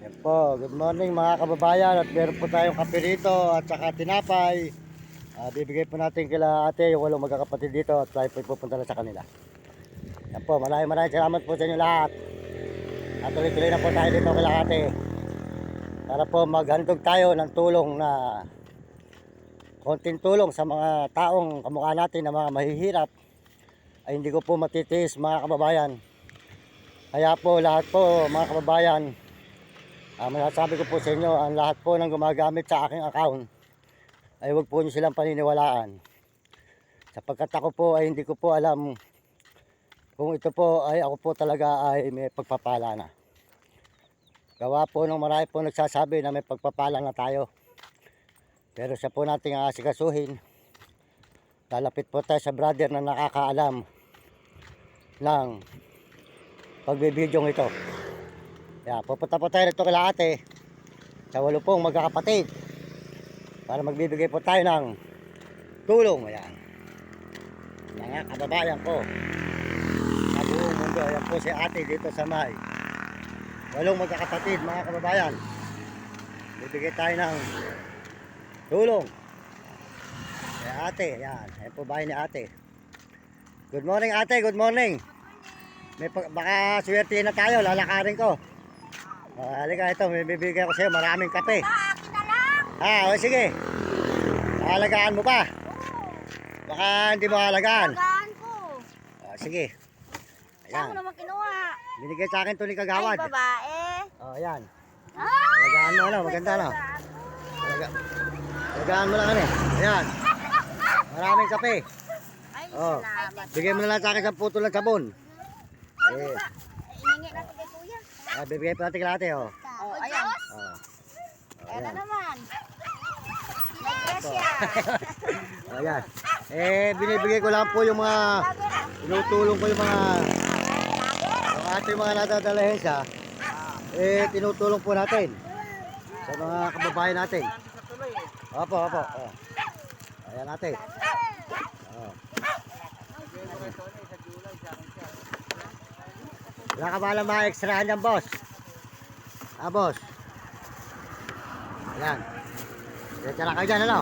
Yan po, good morning mga kababayan at meron po tayong kape rito at saka tinapay. Bibigay po natin kila ate yung 8 magkakapatid dito at tayo po pupunta na sa kanila. Yan po, maraming salamat po sa inyo lahat. At tuloy-tuloy na po tayo dito kila ate para po maghandog tayo ng tulong na konting tulong sa mga taong kamukha natin na mga mahihirap ay hindi ko po matitiis mga kababayan. Kaya po lahat po mga kababayan, masasabi ko po sa inyo, ang lahat po ng gumagamit sa aking account ay huwag po nyo silang paniniwalaan, sapagkat ako po ay hindi ko po alam kung ito po ay ako po talaga ay may pagpapala na. Gawa po ng marami po nagsasabi na may pagpapala na tayo, pero siya po nating aasikasuhin. Lalapit po tayo sa brother na nakakaalam ng pagbibidyong ito. Kaya pupunta po tayo rito kila ate sa 8 magkakapatid para magbibigay po tayo ng tulong. Ayan, mga kababayan ko sa buong mundo. Ayan po si ate dito sa may 8 magkakapatid mga kababayan. Bibigay tayo ng tulong kay ate. Ayan, ayan po bahay ni ate. Good morning ate, good morning. Baka swerte na tayo, lalakarin ko. Halika, ito, may bibigyan ko sa'yo, maraming kape. Akin na lang. O sige. Halagaan mo pa. Baka hindi mo halagaan. Halagaan ko. Sige. Saan mo Ayan. naman kinuha? Binigay sa akin ito ni Kagawad. Ay, babae. Ayan. Ah! Halagaan mo, ano, maganda na. Halagaan mo lang, ano. Ayan. Maraming kape. Ay, Oh. salamat. Bigay mo na lang sa akin 10 lang sabon. Ay, baba. Iningi natin kay kuya. Bibigay pa natin kay ate, oh. Oh, ayan. Oh. Ayan na Ayan. naman. Nagresya. Ayan. Binibigay ko lang po yung mga tinutulong ko yung ating mga nadadalahin siya. Tinutulong po natin sa mga kababayan natin. Opo. Oh. Ayan natin. Oh. Wala ka ba lang mga extrahan yan, boss? Boss. Ayan. Diretso lang kayo dyan, ano?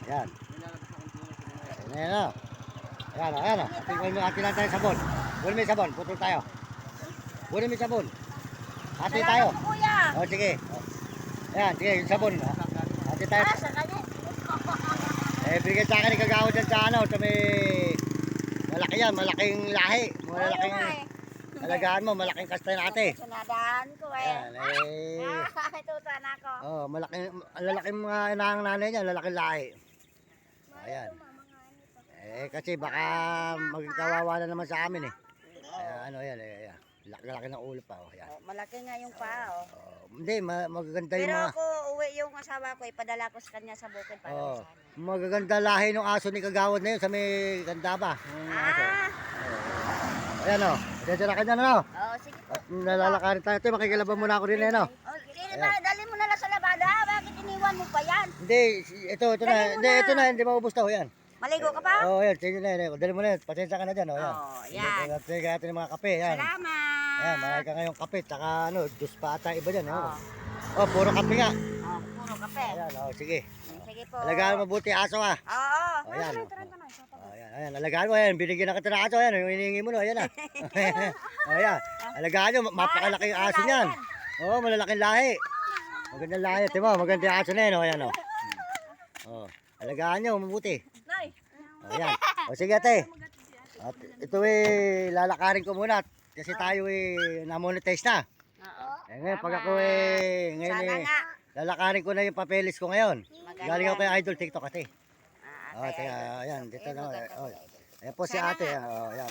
Ayan. Ayan. Ayan. Atin lang tayo sabon. Bunin mo yung sabon. Putol tayo. Bunin mo yung sabon. Ati tayo. Salamat, kuya. Sige. Ayan, sige. Yung sabon. Ati tayo. Sa kanya. Bigay sa akin ni Kagawad dyan sa ano. Sa may malaki yan. Malaking lahi. Malaking alagaan mo. Malaking kastay na ate. Sunadaan ko eh. Ayan. Tuta na ako. Lalaking mga inahang nanay niya. Lalaking lahi. Ayan. Kasi baka maging kawawa na naman sa amin eh. Ayan. Laki ng ulo pa. Ayan. Malaki nga yung paa, oh. Hindi, magaganda yung Pero mga... ako, uwi yung asawa ko, ipadala ko sa kanya sa bukid para Oh, sana. magaganda lahi ng aso ni Kagawad na yun sa may ganda ba? Yung aso. Ayan o. Diyan na kanya na. Oh, sige po. At nalalakarin tayo. Ito, makikilaban muna ako rin eh, no? Oh, sige ba, dali mo na lang sa labada. Bakit iniwan mo pa yan? Hindi, ito na. Dali mo Hindi, na. ito na. Hindi maubos to. Ayan. Maligo ka pa? Ayan. Sige na yan. Dali mo na yan. Pasensya ka na dyan. Ayan. Oh, yan. Sige natin yung mga kape. Ayan. Salamat. Ayan, marami ka ngayong kape. Tsaka ano, juice pa ata iba dyan. Oh. Puro kape nga. Oh, puro kape. Ayan, sige. Sige po. Alagaan mabuti aso ha. Oo. Ayan. Ayan, alagaan mo yan. Binigyan na kita ng aso. Ayan, yung hinihingi mo no. Ayan na. Ayan. Alagaan nyo. Mapakalaki yung aso niyan. Oo, malalaking lahi. Magandang lahi. Diba? Magandang aso na yan. Ayan o. Alagaan nyo mabuti. Nay. Ayan. Sige ate. At ito lalakarin ko muna. Kasi tayo na-monetize na. Oo. Ngayon pag ako ngayon Sana nga. lalakarin ko na yung papeles ko ngayon. Maganda. Galing ako kay Idol TikTok ate. Okay. Ayan, dito na. maganda. Ayan po si ate. Ayan.